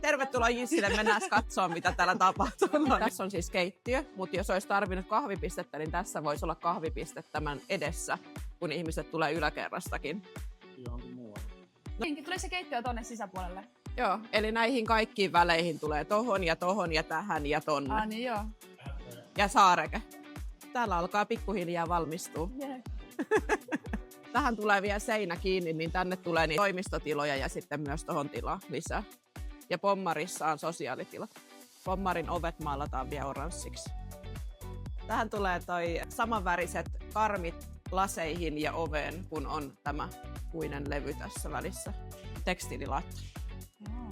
Tervetuloa Jyssille, mennään katsomaan mitä täällä tapahtuu. Tässä on siis keittiö, mutta jos olisi tarvinnut kahvipistettä, niin tässä voisi olla kahvipiste tämän edessä, kun ihmiset tulee yläkerrastakin. Johonkin muualle. Tuleeko se keittiö tonne sisäpuolelle? Joo, eli näihin kaikkiin väleihin tulee tohon ja tähän ja tonne. Niin joo. Ja saareke. Täällä alkaa pikkuhiljaa valmistua. Yeah. Tähän tulee vielä seinä kiinni, niin tänne tulee niin toimistotiloja ja sitten myös tohon tilaa lisää. Ja Pommarissa on sosiaalitilat. Pommarin ovet maalataan vielä oranssiksi. Tähän tulee toi samanväriset karmit laseihin ja oveen, kun on tämä puinen levy tässä välissä. Tekstiililaattori.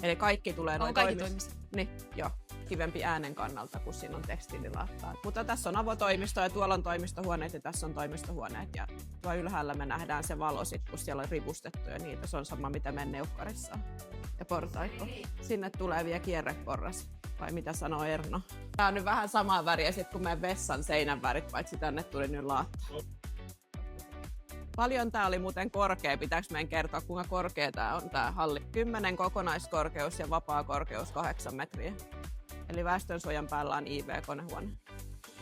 Eli kaikki tulee noin niin, joo, kivempi äänen kannalta, kun siinä on tekstiililaattaa. Mutta tässä on avotoimisto ja tuolla on toimistohuoneet ja tässä on toimistohuoneet. Ja tuo ylhäällä me nähdään se valo sit, kun siellä on ripustettu ja niitä. Se on sama, mitä meidän neukkarissa on. Ja portaikko. Sinne tulee vielä kierreporras. Vai mitä sanoo Erno? Tää on nyt vähän samaa väriä sit kuin meidän vessan seinän värit, paitsi tänne tuli nyt laatta. Paljon tää oli muuten korkea. Pitääkö meidän kertoa, kuinka korkea tää on tää halli? 10 kokonaiskorkeus ja vapaa korkeus 8 metriä. Eli väestönsuojan päällä on IV-konehuone.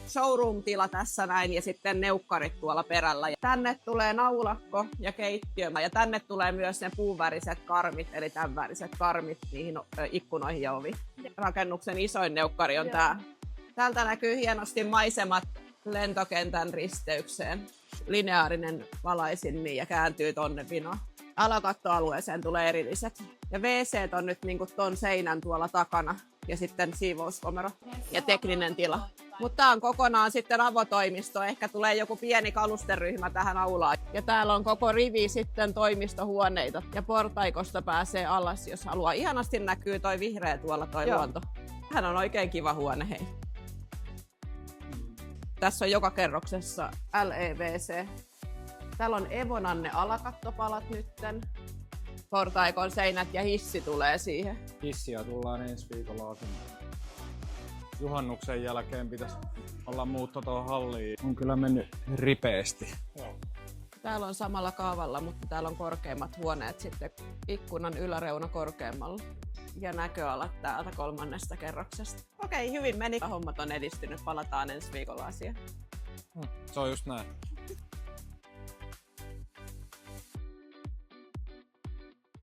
Showroom-tila tässä näin ja sitten neukkarit tuolla perällä. Ja tänne tulee naulakko ja keittiö ja tänne tulee myös ne puuväriset karmit, eli tämän väriset karmit niihin ikkunoihin ja oviin. Rakennuksen isoin neukkari on tää. Täältä näkyy hienosti maisemat lentokentän risteykseen. Lineaarinen valaisin ja kääntyy tonne vinoon. Alakattoalueeseen tulee erilliset. Ja WC on nyt niinku ton seinän tuolla takana. Ja sitten siivouskomero ja tekninen tila. Mutta tää on kokonaan sitten avotoimisto. Ehkä tulee joku pieni kalusteryhmä tähän aulaan. Ja täällä on koko rivi sitten toimistohuoneita. Ja portaikosta pääsee alas, jos haluaa. Ihanasti näkyy toi vihreä tuolla toi luonto. Hän on oikein kiva huone, hei. Tässä on joka kerroksessa LEVC. Täällä on Evonanne alakattopalat nytten. Portaikon seinät ja hissi tulee siihen. Hissiä tullaan ensi viikolla. Juhannuksen jälkeen pitäisi olla muutto tuohon halliin. On kyllä mennyt ripeästi. Joo. Täällä on samalla kaavalla, mutta täällä on korkeimmat huoneet sitten ikkunan yläreuna korkeammalla. Ja näköalat täältä 3. kerroksesta. Okei, hyvin meni. Hommat on edistynyt. Palataan ensi viikolla asiaan. Se on just näin.